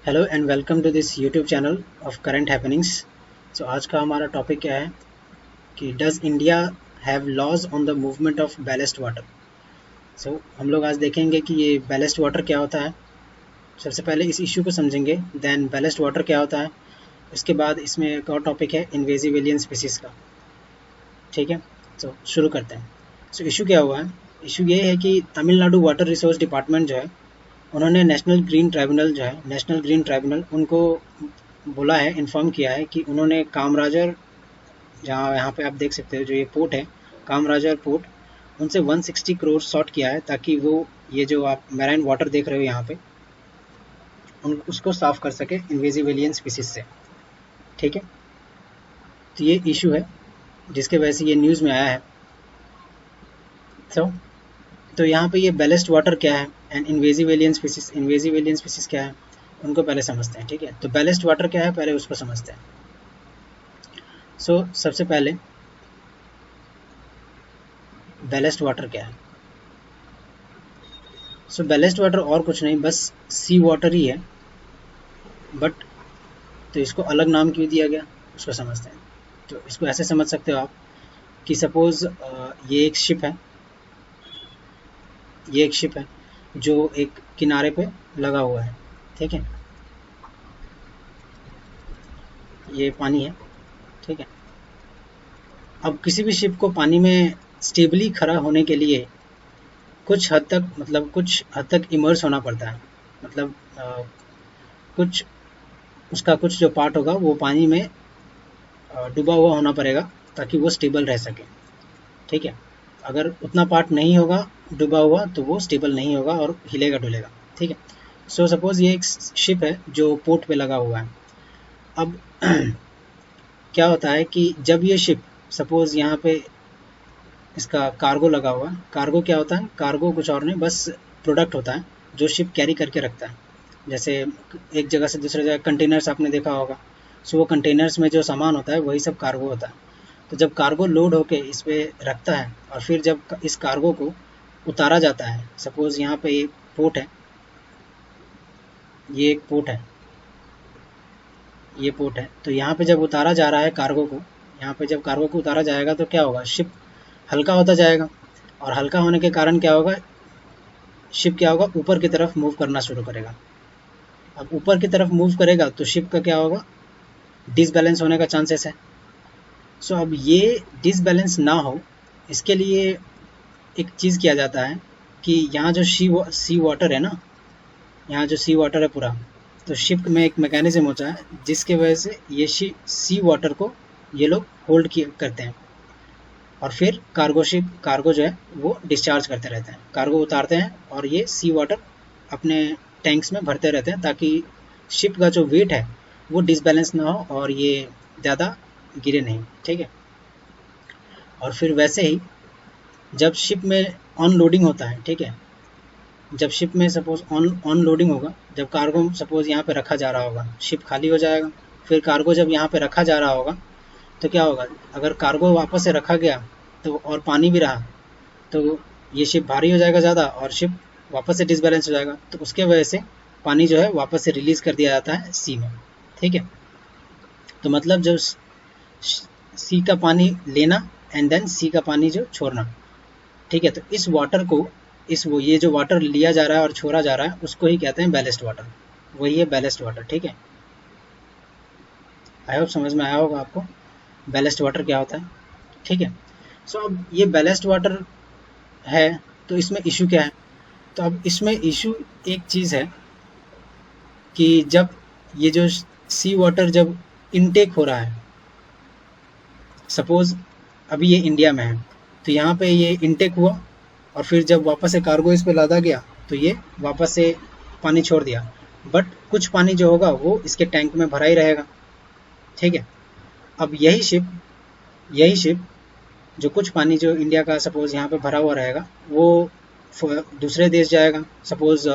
Hello and welcome to this YouTube channel of current happenings. So आज का हमारा topic क्या है कि does India have laws on the movement of ballast water. So हम लोग आज देखेंगे कि ये बैलेस्ट वाटर क्या होता है। सबसे पहले इस इशू को समझेंगे, देन बैलेस्ट वाटर क्या होता है। उसके बाद इसमें एक और टॉपिक है इन्वेजिव एलियन स्पीसीज़ का। ठीक है, तो शुरू करते हैं। सो इशू क्या हुआ है, इशू ये है कि तमिलनाडु वाटर रिसोर्स डिपार्टमेंट जो है, उन्होंने नेशनल ग्रीन ट्राइब्यूनल उनको बोला है, इन्फॉर्म किया है कि उन्होंने कामराजर, जहाँ यहाँ पे आप देख सकते हो जो ये पोर्ट है कामराजर पोर्ट, उनसे 160 करोड़ शॉर्ट किया है ताकि वो ये जो आप मैराइन वाटर देख रहे हो यहाँ पे उसको साफ कर सके इन्वेजिव एलियन स्पीसीज से। ठीक है, तो ये इशू है जिसके वजह से ये न्यूज़ में आया है। तो यहाँ पे ये बैलेस्ट वाटर क्या है एंड इन्वेजिव एलियन स्पीसीज क्या है, उनको पहले समझते हैं। ठीक है, तो बैलेस्ट वाटर क्या है पहले उसको समझते हैं। सबसे पहले बैलेस्ट वाटर क्या है। बैलेस्ट वाटर और कुछ नहीं, बस सी वाटर ही है, बट तो इसको अलग नाम क्यों दिया गया उसको समझते हैं। तो इसको ऐसे समझ सकते हो आप कि सपोज ये एक शिप है जो एक किनारे पे लगा हुआ है। ठीक है, ये पानी है। ठीक है, अब किसी भी शिप को पानी में स्टेबली खड़ा होने के लिए कुछ हद तक इमर्स होना पड़ता है। मतलब कुछ उसका कुछ जो पार्ट होगा वो पानी में डूबा हुआ होना पड़ेगा ताकि वो स्टेबल रह सके। ठीक है, अगर उतना पार्ट नहीं होगा डूबा हुआ तो वो स्टेबल नहीं होगा और हिलेगा डुलेगा। ठीक है, सपोज ये एक शिप है जो पोर्ट पे लगा हुआ है। अब क्या होता है कि जब ये शिप सपोज यहाँ पे इसका कार्गो लगा हुआ है, कार्गो क्या होता है, कार्गो कुछ और नहीं, बस प्रोडक्ट होता है जो शिप कैरी करके रखता है। जैसे एक जगह से दूसरे जगह कंटेनर्स आपने देखा होगा, सो वो कंटेनर्स में जो सामान होता है वही सब कार्गो होता है। तो जब कार्गो लोड होके इस पे रखता है और फिर जब इस कार्गो को उतारा जाता है, सपोज यहाँ पे एक पोर्ट है, ये एक पोर्ट है, ये पोर्ट है, तो यहाँ पे जब उतारा जा रहा है कार्गो को, यहाँ पे जब कार्गो को उतारा जाएगा तो क्या होगा, शिप हल्का होता जाएगा और हल्का होने के कारण क्या होगा, शिप क्या होगा, ऊपर की तरफ मूव करना शुरू करेगा। अब ऊपर की तरफ मूव करेगा तो शिप का क्या होगा, डिसबैलेंस होने का चांसेस है। अब ये डिसबैलेंस ना हो इसके लिए एक चीज़ किया जाता है कि यहाँ जो सी वाटर है ना, यहाँ जो सी वाटर है पूरा, तो शिप में एक मैकेनिज्म होता है जिसके वजह से ये सी वाटर को ये लोग होल्ड करते हैं और फिर कार्गो जो है वो डिस्चार्ज करते रहते हैं, कार्गो उतारते हैं और ये सी वाटर अपने टैंक्स में भरते रहते हैं ताकि शिप का जो वेट है वो डिसबैलेंस ना हो और ये ज़्यादा गिरे नहीं। ठीक है, और फिर वैसे ही जब शिप में ऑन लोडिंग होता है, ठीक है, जब शिप में सपोज ऑन लोडिंग होगा, जब कार्गो सपोज यहाँ पे रखा जा रहा होगा, शिप खाली हो जाएगा, फिर कार्गो जब यहाँ पे रखा जा रहा होगा तो क्या होगा, अगर कार्गो वापस से रखा गया तो और पानी भी रहा तो ये शिप भारी हो जाएगा ज़्यादा और शिप वापस से डिसबैलेंस हो जाएगा, तो उसके वजह से पानी जो है वापस से रिलीज़ कर दिया जाता है सी में। ठीक है, तो मतलब जब सी का पानी लेना एंड देन सी का पानी जो छोड़ना। ठीक है, तो इस वाटर को ये जो वाटर लिया जा रहा है और छोड़ा जा रहा है उसको ही कहते हैं बैलेस्ट वाटर, वही है बैलेस्ट वाटर। ठीक है, आई होप समझ में आया होगा आपको बैलेस्ट वाटर क्या होता है। ठीक है, अब ये बैलेस्ट वाटर है तो इसमें इशू क्या है, तो अब इसमें इशू एक चीज़ है कि जब ये जो सी वाटर जब इनटेक हो रहा है, सपोज अभी ये इंडिया में है तो यहाँ पे ये इनटेक हुआ और फिर जब वापस से कार्गो इस पे लादा गया तो ये वापस से पानी छोड़ दिया, बट कुछ पानी जो होगा वो इसके टैंक में भरा ही रहेगा। ठीक है, अब यही शिप जो कुछ पानी जो इंडिया का सपोज यहाँ पे भरा हुआ रहेगा वो दूसरे देश जाएगा, सपोज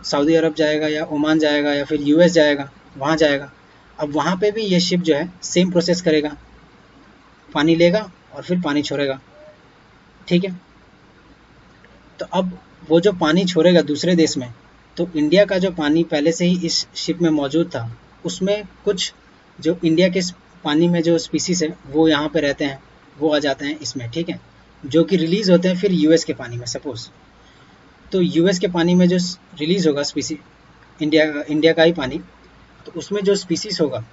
सऊदी अरब जाएगा या ओमान जाएगा या फिर यूएस जाएगा, वहाँ जाएगा। अब वहाँ पे भी ये शिप जो है सेम प्रोसेस करेगा, पानी लेगा और फिर पानी छोड़ेगा। ठीक है, तो अब वो जो पानी छोड़ेगा दूसरे देश में, तो इंडिया का जो पानी पहले से ही इस शिप में मौजूद था, उसमें कुछ जो इंडिया के पानी में जो स्पीसीज है वो यहाँ पे रहते हैं, वो आ जाते हैं इसमें, ठीक है, जो कि रिलीज होते हैं फिर यूएस के पानी में। सपोज तो यूएस के पानी में जो रिलीज होगा स्पीसी, इंडिया का ही पानी, तो उसमें जो स्पीसीज होगा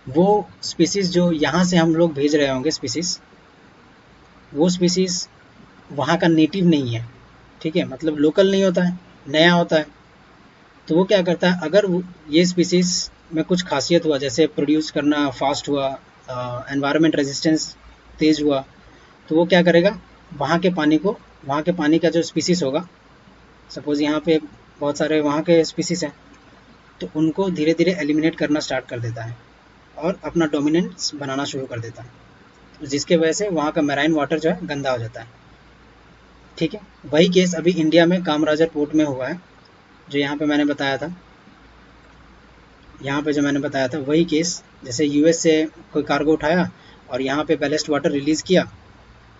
वो स्पीसीज जो यहाँ से हम लोग भेज रहे होंगे स्पीसीज, वो स्पीसीज वहाँ का नेटिव नहीं है, ठीक है, मतलब लोकल नहीं होता है, नया होता है। तो वो क्या करता है, अगर ये स्पीसीज में कुछ खासियत हुआ, जैसे प्रोड्यूस करना फास्ट हुआ, एनवायरनमेंट रेजिस्टेंस तेज हुआ, तो वो क्या करेगा, वहाँ के पानी का जो स्पीसीज होगा, सपोज यहाँ पे बहुत सारे वहाँ के स्पीसीज हैं, तो उनको धीरे धीरे एलिमिनेट करना स्टार्ट कर देता है और अपना डोमिनेंस बनाना शुरू कर देता है, जिसके वजह से वहाँ का मैराइन वाटर जो है गंदा हो जाता है, ठीक है। वही केस अभी इंडिया में कामराजर पोर्ट में हुआ है, जो यहाँ पे मैंने बताया था, वही केस, जैसे यूएस से कोई कार्गो उठाया और यहाँ पे बैलेस्ट वाटर रिलीज़ किया,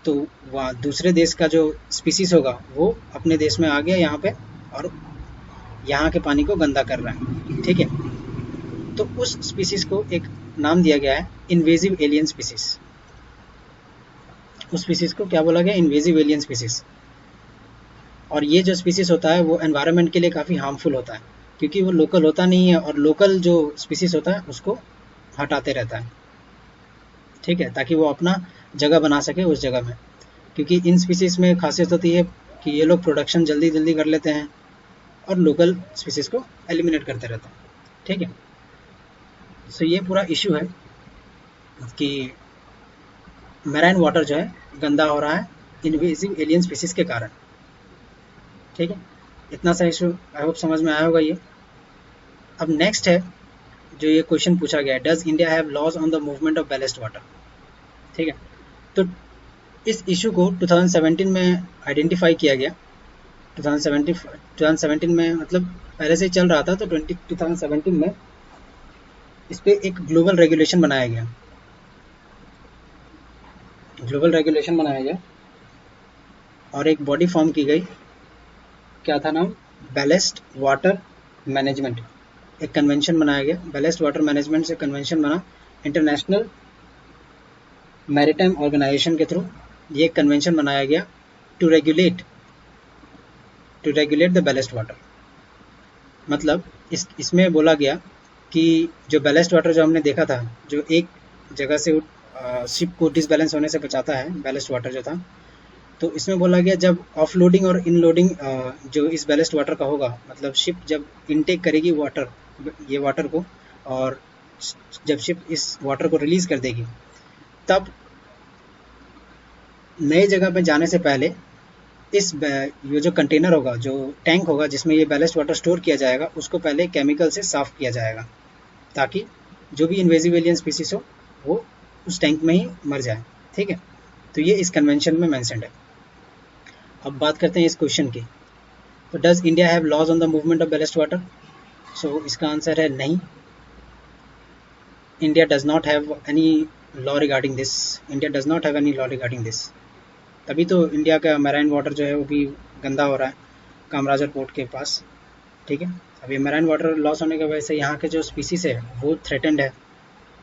तो वहाँ दूसरे देश का जो स्पीसीज होगा वो अपने देश में आ गया यहाँ पे, और यहाँ के पानी को गंदा कर रहा है, ठीक है। तो उस स्पीसीज को एक नाम दिया गया है इन्वेजिव एलियन स्पीसीज। उस स्पीसीज को क्या बोला गया, इन्वेजिव एलियन स्पीसीज। और ये जो स्पीसीज होता है वो एनवायरनमेंट के लिए काफ़ी हार्मफुल होता है, क्योंकि वो लोकल होता नहीं है, और लोकल जो स्पीसीज होता है उसको हटाते रहता है, ठीक है, ताकि वो अपना जगह बना सके उस जगह में। क्योंकि इन स्पीसीज में खासियत होती है कि ये लोग प्रोडक्शन जल्दी जल्दी कर लेते हैं और लोकल स्पीसीज को एलिमिनेट करते रहते हैं, ठीक है। सो ये पूरा इशू है कि मैराइन वाटर जो है गंदा हो रहा है इन्वेजिव एलियन स्पीसीज के कारण, ठीक है। इतना सा इशू आई होप समझ में आया होगा ये। अब नेक्स्ट है जो ये क्वेश्चन पूछा गया है, does India have laws on the movement of ballast water, ठीक है। तो इस इशू को 2017 में आइडेंटिफाई किया गया। 2017 में मतलब पहले से ही चल रहा था, तो 2017 में इस पर एक ग्लोबल रेगुलेशन बनाया गया। और एक बॉडी फॉर्म की गई, क्या था नाम, बैलेस्ट वाटर मैनेजमेंट। एक कन्वेंशन बनाया गया, बैलेस्ट वाटर मैनेजमेंट से कन्वेंशन बना इंटरनेशनल मैरीटाइम ऑर्गेनाइजेशन के थ्रू। ये कन्वेंशन बनाया गया to regulate the ballast water. मतलब इसमें बोला गया कि जो बैलेस्ट वाटर जो हमने देखा था, जो एक जगह से शिप को डिसबैलेंस होने से बचाता है, बैलेस्ट वाटर जो था, तो इसमें बोला गया जब ऑफलोडिंग और इनलोडिंग जो इस बैलेस्ट वाटर का होगा, मतलब शिप जब इनटेक करेगी ये वाटर को, और जब शिप इस वाटर को रिलीज कर देगी, तब नए जगह पे जाने से पहले ये जो कंटेनर होगा, जो टैंक होगा जिसमें ये बैलेस्ट वाटर स्टोर किया जाएगा, उसको पहले केमिकल से साफ किया जाएगा, ताकि जो भी इन्वेजिव एलियन स्पीसीज हो वो उस टैंक में ही मर जाए, ठीक है। तो ये इस कन्वेंशन में मेंशन्ड है। अब बात करते हैं इस क्वेश्चन की, तो does India have laws on the movement of ballast water? So इसका आंसर है नहीं, India does not have any law regarding this. तभी तो इंडिया का मैराइन वाटर जो है वो भी गंदा हो रहा है कामराजर पोर्ट के पास, ठीक है। अब ये मैराइन वाटर लॉस होने की वजह से यहाँ के जो स्पीसीज है वो थ्रेटेंड है।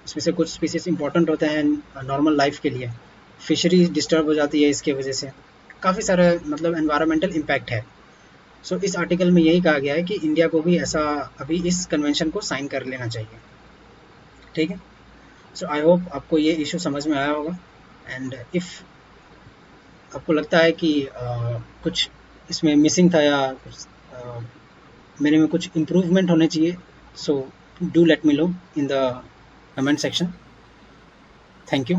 इसमें से कुछ स्पीसीज इंपॉर्टेंट होते हैं नॉर्मल लाइफ के लिए, फिशरीज डिस्टर्ब हो जाती है इसके वजह से, काफ़ी सारा मतलब एनवायरमेंटल इम्पैक्ट है। सो इस आर्टिकल में यही कहा गया है कि इंडिया को भी ऐसा अभी इस कन्वेंशन को साइन कर लेना चाहिए, ठीक है। सो आई होप आपको ये इशू समझ में आया होगा, एंड इफ़ आपको लगता है कि कुछ इसमें मिसिंग था या मेरे में कुछ इम्प्रूवमेंट होने चाहिए, so do let me know in the comment section. Thank you.